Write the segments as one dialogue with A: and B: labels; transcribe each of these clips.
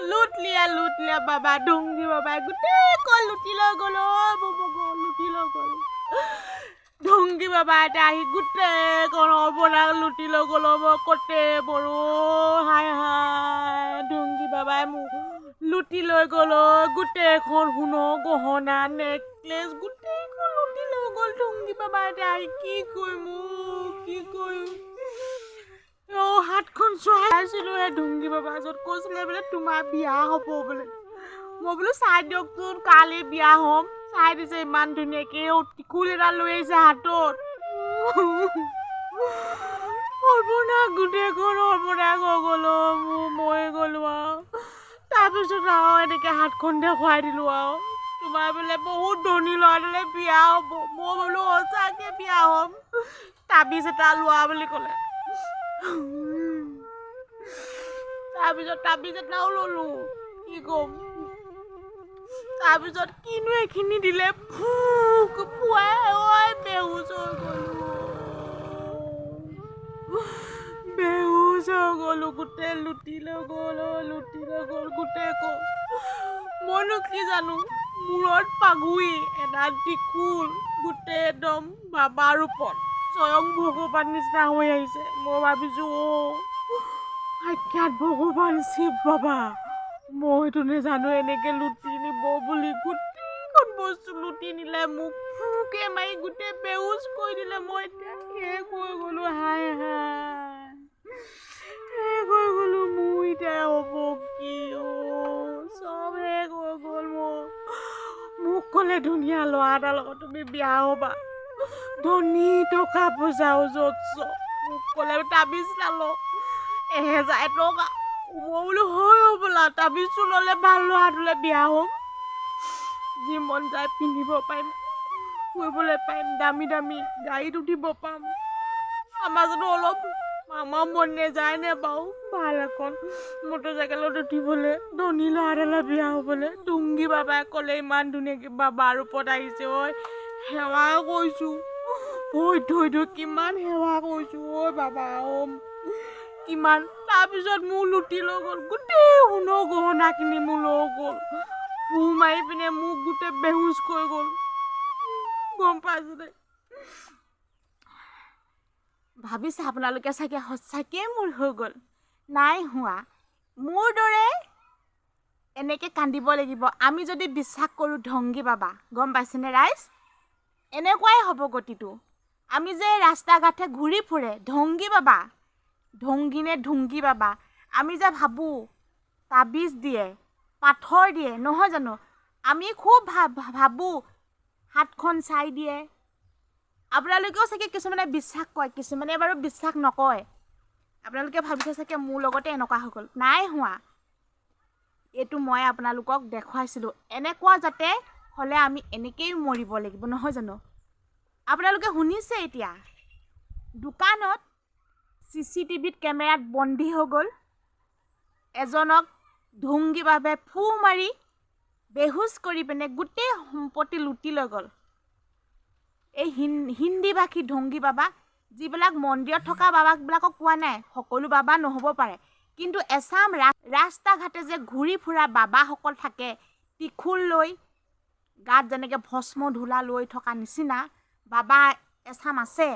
A: লুটলিয়া বাবা ঢুংগি বাবাই গোটেই কল লুটি লৈ গ'ল লুটি লৈ গ'ল ঢুংগি বাবা এটা আহি গোটেই কল অৱনাক লুটি লৈ গ'ল মই কতে বড়ো হাই ঢুংগি বাবাই মোক লুটি লৈ গ'ল গোটেইখন সোণৰ গহনা নেকলেছ গোটেইখন লুটি লৈ গ'ল ঢুংগি বাবা এটা আহি কি কৰিম হাতখন চোৱাইছিলোঁ সেই ঢুংগি বাবা য'ত কৈছিলে বোলে তোমাৰ বিয়া হ'ব বোলে মই বোলো চাই দিয়কচোন কালি বিয়া হ'ম চাই দিছে ইমান ধুনীয়াকৈ টিকুল এটা লৈ আহিছে হাতত সৰ্বনা গোটেইখন সৰ্বনা হৈ গ'ল মই গ'লোঁ আৰু তাৰপিছত আৰু এনেকৈ হাতখন দেখুৱাই দিলোঁ আৰু তোমাৰ বোলে বহুত ধনী ল'ৰাটোলে বিয়া হ'ব মই বোলো সঁচাকৈ বিয়া হ'ম তাবিজ এটা লোৱা বুলি ক'লে তাৰপিছত তাবিজ এটাও ল'লোঁ কি ক'ম তাৰপিছত কিনো এইখিনি দিলে পুৱাই বেহুচ হৈ গ'লোঁ গোটেই লুটি লৈ গ'ল গোটেই মইনো কি জানো মূৰত পাগুৰি এটা টিকুল গোটেই একদম বাবাৰ ওপৰত স্বয়ং ভগৱান নিচিনা হৈ আহিছে মই ভাবিছোঁ সাক্ষাৎ ভগৱান শিৱ বাবা মইতো নেজানো এনেকৈ লুটি নিব বুলি গোটেইখন বস্তু লুটি নিলে মোক ফুকে মাৰি গোটেই বেহুচ কৰি দিলে মই এতিয়া শেষ হৈ গ'লোঁ শেষ হৈ গ'লোঁ মোৰ এতিয়া হ'ব কি চব শেষ হৈ গ'ল মোক ক'লে ধুনীয়া ল'ৰা এটাৰ লগত তুমি বিয়া হ'বা ধনী টকা পইচাও য'ত মোক ক'লে তাবিজ লালো 1000 টকা মই বোলো হয় হ'বলা তাবিজটো ল'লে ভাল ল'ৰাটোলৈ বিয়া হ'ম যি মন যায় পিন্ধিব পাৰিম ফুৰিবলৈ পাৰিম দামী গাড়ীত উঠিব পাম আমাৰ যদি অলপ আমাৰ মন নেযায় নে বাৰু ভাল এখন মটৰচাইকেলত উঠিবলৈ ধনী ল'ৰা এটালৈ বিয়া হ'বলৈ ঢুংগি বাবাই ক'লে ইমান ধুনীয়াকৈ বাবাৰ ওপৰত আহিছে ঐ সেৱা কৰিছোঁ ধৈ কিমান সেৱা কৰিছোঁ বাবা কিমান তাৰপিছত মোৰ লুটি লৈ গ'ল গোটেই সোণৰ গহনাখিনি মোৰ লৈ গ'ল মাৰি পিনে মোক গোটেই বেহুচ কৰি গ'ল গম পাইছোঁ দে ভাবিছে আপোনালোকে চাগে সঁচাকৈ মোৰ হৈ গ'ল নাই হোৱা মোৰ দৰে এনেকৈ কান্দিব লাগিব আমি যদি বিশ্বাস কৰোঁ ঢংগি বাবা গম পাইছেনে ৰাইজ এনেকুৱাই হ'ব গতিটো আমি যে ৰাস্তা ঘাটে ঘূৰি ফুৰে ঢংগি বাবা ঢুংগি বাবা আমি যে ভাবোঁ তাবিজ দিয়ে পাথৰ দিয়ে নহয় জানো আমি খুব ভাবোঁ হাতখন চাই দিয়ে আপোনালোকেও চাগে কিছুমানে বিশ্বাস কৰে কিছুমানে বাৰু বিশ্বাস নকৰে আপোনালোকে ভাবিছে চাগে মোৰ লগতে এনেকুৱা হৈ গ'ল নাই হোৱা এইটো মই আপোনালোকক দেখুৱাইছিলোঁ এনেকুৱা যাতে হ'লে আমি এনেকৈয়ে মৰিব লাগিব নহয় জানো আপোনালোকে শুনিছে এতিয়া দোকানত CCTVত কেমেৰাত বন্দী হৈ গ'ল এজনক ঢুংগি বাবে ফু মাৰি বেহুচ কৰি পিনে গোটেই সম্পত্তি লুটি লৈ গ'ল এই হিন্দী ভাষী ঢংগি বাবা যিবিলাক মন্দিৰত থকা বাবাবিলাকক কোৱা নাই সকলো বাবা নহ'ব পাৰে কিন্তু এছাম ৰাস্তা ঘাটে যে ঘূৰি ফুৰা বাবাসকল থাকে টিখুল লৈ গাত যেনেকৈ ভস্ম ধূলা লৈ থকা নিচিনা বাবা এছাম আছে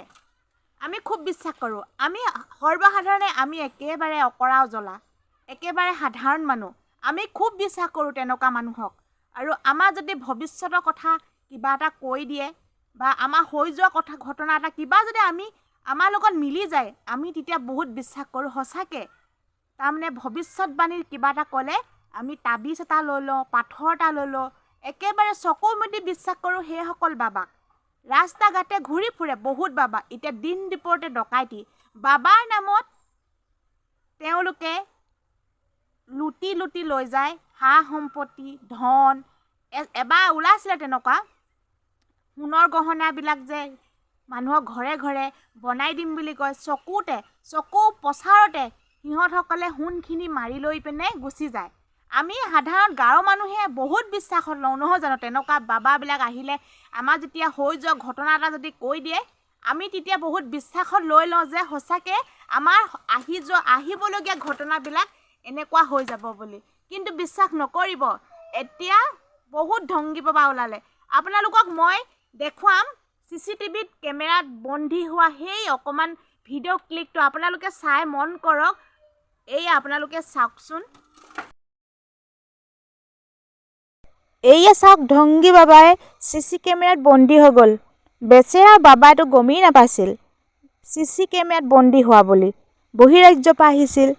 A: আমি খুব বিশ্বাস কৰোঁ আমি সৰ্বসাধাৰণে আমি একেবাৰে অকৰা জ্বলা একেবাৰে সাধাৰণ মানুহ আমি খুব বিশ্বাস কৰোঁ তেনেকুৱা মানুহক আৰু আমাৰ যদি ভৱিষ্যতৰ কথা কিবা এটা কৈ দিয়ে বা আমাৰ হৈ যোৱা কথা ঘটনা এটা কিবা যদি আমাৰ লগত মিলি যায় আমি তেতিয়া বহুত বিশ্বাস কৰোঁ সঁচাকৈ তাৰমানে ভৱিষ্যতবাণীৰ কিবা এটা ক'লে আমি তাবিজ এটা লৈ লওঁ পাথৰ এটা লৈ লওঁ একেবাৰে চকু মুদি বিশ্বাস কৰোঁ সেইসকল বাবাক ৰাস্তা ঘাটে ঘূৰি ফুৰে বহুত বাবা এতিয়া দিন দুপৰতে ডকাইতি বাবাৰ নামত তেওঁলোকে লুটি লৈ যায় সা সম্পত্তি ধন এবাৰ ওলাইছিলে তেনেকুৱা সোণৰ গহনাবিলাক যে মানুহৰ ঘৰে ঘৰে বনাই দিম বুলি কয় চকু পচাৰতে সিহঁতসকলে সোণখিনি মাৰি লৈ পিনে গুচি যায় আমি সাধাৰণ গাঁৱৰ মানুহে বহুত বিশ্বাসত লওঁ নহয় জানো তেনেকুৱা বাবাবিলাক আহিলে আমাৰ যেতিয়া হৈ যোৱা ঘটনা এটা যদি কৈ দিয়ে আমি তেতিয়া বহুত বিশ্বাসত লৈ লওঁ যে সঁচাকৈ আমাৰ আহিবলগীয়া ঘটনাবিলাক এনেকুৱা হৈ যাব বুলি কিন্তু বিশ্বাস নকৰিব, এতিয়া বহুত ঢংগী বাবা ওলালে। আপোনালোকক মই দেখুৱাম CCTVত কেমেৰাত বন্দী হোৱা সেই অকণমান ভিডিঅ' ক্লিপটো আপোনালোকে চাই মন কৰক। এয়া আপোনালোকে চাওকচোন, এয়া চাওক, ঢংগী বাবাই CC কেমেৰাত বন্দী হৈ গ'ল। বেচেৰা বাবাইটো গমেই নাপাইছিল CC কেমেৰাত বন্দী হোৱা বুলি। বহিৰাজ্যৰ পৰা আহিছিল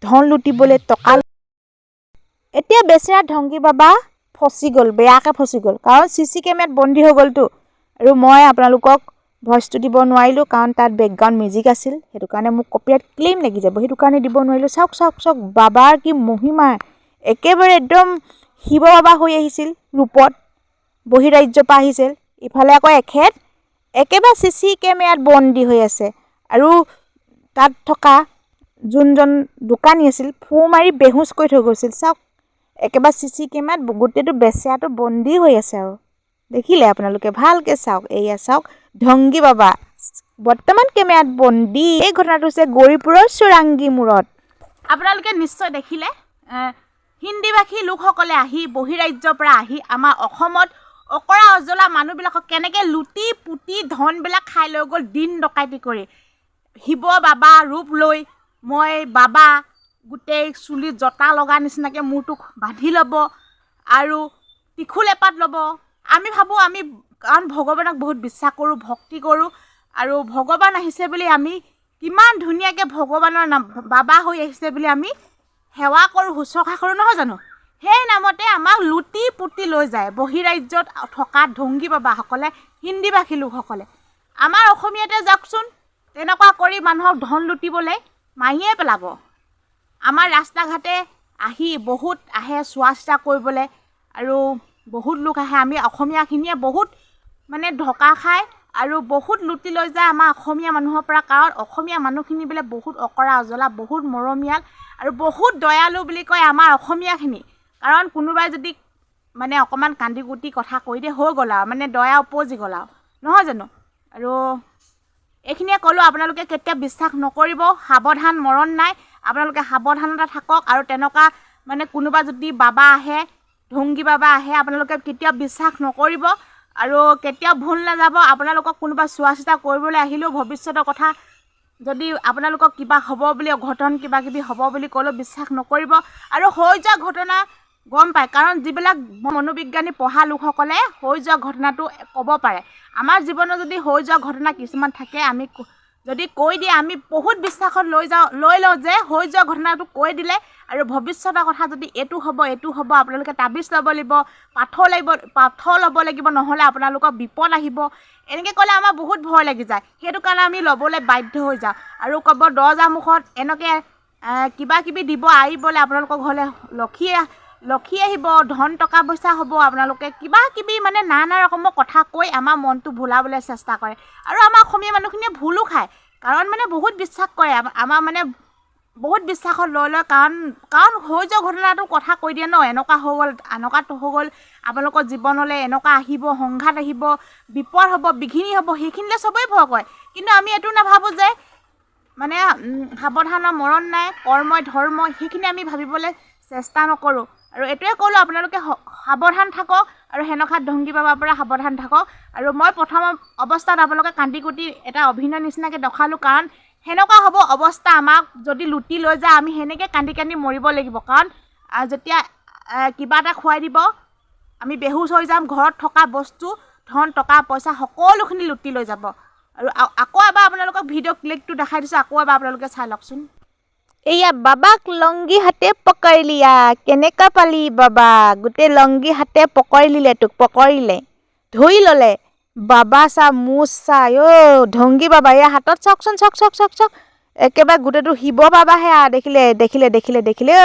A: ধন লুটিবলৈ, টকা। এতিয়া বেচেৰা ঢংগী বাবা ফচি গ'ল, বেয়াকৈ ফচি গ'ল, কাৰণ CC কেমেৰাত বন্দী হৈ গ'লতো। আৰু মই আপোনালোকক ভইচটো দিব নোৱাৰিলোঁ, কাৰণ তাত বেকগ্ৰাউণ্ড মিউজিক আছিল, সেইটো কাৰণে মোক কপিৰাইট ক্লেইম লাগি যাব, সেইটো কাৰণে দিব নোৱাৰিলোঁ। চাওক চাওক চাওক, বাবাৰ কি মহিমা, একেবাৰে একদম শিৱ বাবা হৈ আহিছিল ৰূপত, বহিৰাজ্যৰ পৰা আহিছিল। ইফালে আকৌ এখেত একেবাৰে CC কেমেৰাত বন্দী হৈ আছে। আৰু তাত থকা যোনজন দোকানী আছিল, ফু মাৰি বেহুচ কৰি থৈ গৈছিল। চাওক, একেবাৰে CC কেমেৰাত গোটেইটো বেচেৰাটো বন্দী হৈ আছে। আৰু দেখিলে আপোনালোকে, ভালকৈ চাওক, এয়া চাওক, ঢংগী বাবা বৰ্তমান কেমেৰাত বন্দী। এই ঘটনাটো হৈছে গৌৰীপুৰৰ চোৰাংগী মূৰত। আপোনালোকে নিশ্চয় দেখিলে, হিন্দীভাষী লোকসকলে আহি, বহিৰাজ্যৰ পৰা আহি আমাৰ অসমত অকৰা অজলা মানুহবিলাকক কেনেকৈ লুটি পুতি ধনবিলাক খাই লৈ গ'ল, দিন ডকাইতি কৰি। শিৱ বাবা ৰূপ লৈ মই বাবা, গোটেই চুলিত জতা লগা নিচিনাকৈ মূৰটো বান্ধি ল'ব আৰু ত্ৰিশূল এপাত ল'ব। আমি ভাবোঁ আমি কাৰণ ভগৱানক বহুত বিশ্বাস কৰোঁ, ভক্তি কৰোঁ, আৰু ভগৱান আহিছে বুলি আমি কিমান ধুনীয়াকৈ ভগৱানৰ নাম বাবা হৈ আহিছে বুলি আমি সেৱা কৰোঁ, শুশ্ৰূষা কৰোঁ, নহয় জানো? সেই নামতে আমাক লুটি পুতি লৈ যায় বহিৰাজ্যত থকা ঢংগী বাবাসকলে, হিন্দীভাষী লোকসকলে। আমাৰ অসমীয়াতে যাওকচোন, তেনেকুৱা কৰি মানুহক ধন লুটিবলৈ মাৰিয়ে পেলাব। আমাৰ ৰাস্তা ঘাটে আহি বহুত আহে চোৱা চিতা কৰিবলৈ, আৰু বহুত লোক আহে। আমি অসমীয়াখিনিয়ে বহুত মানে ঢকা খায় আৰু বহুত লুটি লৈ যায় আমাৰ অসমীয়া মানুহৰ পৰা, কাৰণ অসমীয়া মানুহখিনি বোলে বহুত অকৰা অজলা, বহুত মৰমীয়াল আৰু বহুত দয়ালু বুলি কয় আমাৰ অসমীয়াখিনি। কাৰণ কোনোবাই যদি মানে অকণমান কান্দি কুটি কথা কৈ দিয়ে, হৈ গ'ল আৰু, মানে দয়া উপজি গ'ল আৰু, নহয় জানো? আৰু এইখিনিয়ে ক'লোঁ, আপোনালোকে কেতিয়াও বিশ্বাস নকৰিব, সাৱধান, মৰণ নাই। আপোনালোকে সাৱধানতা থাকক। আৰু তেনেকুৱা মানে কোনোবা যদি বাবা আহে, ঢংগী বাবা আহে, আপোনালোকে কেতিয়াও বিশ্বাস নকৰিব আৰু কেতিয়াও ভুল নাযাব। আপোনালোকক কোনোবা চোৱা চিতা কৰিবলৈ আহিলেও ভৱিষ্যতৰ কথা যদি আপোনালোকক কিবা হ'ব বুলি, অঘটন কিবা কিবি হ'ব বুলি ক'লেও বিশ্বাস নকৰিব। আৰু হৈ যোৱা ঘটনা গম পায়, কাৰণ যিবিলাক মনোবিজ্ঞানী পঢ়া লোকসকলে হৈ যোৱা ঘটনাটো ক'ব পাৰে। আমাৰ জীৱনত যদি হৈ যোৱা ঘটনা কিছুমান থাকে, আমি যদি কৈ দিয়ে, আমি বহুত বিশ্বাসত লৈ লওঁ যে হৈ যোৱা ঘটনাটো কৈ দিলে আৰু ভৱিষ্যতৰ কথা যদি এইটো হ'ব আপোনালোকে তাবিজ ল'ব লাগিব, পাথৰ ল'ব লাগিব, নহ'লে আপোনালোকৰ বিপদ আহিব, এনেকৈ ক'লে আমাৰ বহুত ভয় লাগি যায়। সেইটো কাৰণে আমি ল'বলৈ বাধ্য হৈ যাওঁ আৰু ক'ব দৰ্জাৰ মুখত এনেকৈ কিবা কিবি দিব, আহিবলৈ আপোনালোকৰ ঘৰলৈ লক্ষী আহিব, ধন টকা পইচা হ'ব, আপোনালোকে কিবা কিবি মানে নানা ৰকমৰ কথা কৈ আমাৰ মনটো ভুলাবলৈ চেষ্টা কৰে। আৰু আমাৰ অসমীয়া মানুহখিনিয়ে ভুলো খায়, কাৰণ মানে বহুত বিশ্বাস কৰে, আমাৰ মানে বহুত বিশ্বাসত লৈ লয়, কাৰণ হৈ যোৱা ঘটনাটো কথা কৈ দিয়ে ন, এনেকুৱা হৈ গ'ল, এনেকুৱাটো হৈ গ'ল, আপোনালোকৰ জীৱনলৈ এনেকুৱা আহিব, সংঘাত আহিব, বিপদ হ'ব, বিঘিনি হ'ব, সেইখিনিলে চবেই ভয় কৰে। কিন্তু আমি এইটো নাভাবোঁ যে মানে সাৱধানৰ মৰণ নাই, কৰ্মই ধৰ্ম, সেইখিনি আমি ভাবিবলৈ চেষ্টা নকৰোঁ। আৰু এইটোৱে ক'লোঁ, আপোনালোকে সাৱধান থাকক আৰু সেনেকুৱা ঢংগী বাবাৰ পৰা সাৱধান থাকক। আৰু মই প্ৰথম অৱস্থাত আপোনালোকে কান্দি কুটি এটা অভিনয় নিচিনাকৈ দেখালোঁ, কাৰণ সেনেকুৱা হ'ব অৱস্থা। আমাক যদি লুটি লৈ যায়, আমি সেনেকৈ কান্দি কান্দি মৰিব লাগিব, কাৰণ যেতিয়া কিবা এটা খুৱাই দিব, আমি বেহুচ হৈ যাম, ঘৰত থকা বস্তু, ধন টকা পইচা সকলোখিনি লুটি লৈ যাব। আৰু আকৌ এবাৰ আপোনালোকক ভিডিঅ' ক্লিপটো দেখাই দিছোঁ, আকৌ এবাৰ আপোনালোকে চাই লওকচোন। এয়া বাবাক লংগী হাতে পকৰি লিয়া, কেনেকুৱা পালি বাবা, গোটেই লংগী হাতে পকৰি লিলে, তোক পকৰিলে, ধুই ল'লে। বাবা চা, মুচ চা, ঢংগী বাবা, এয়া হাতত চাওকচোন, চাওক, একেবাৰে গোটেইটো শিৱ বাবাহে, দেখিলে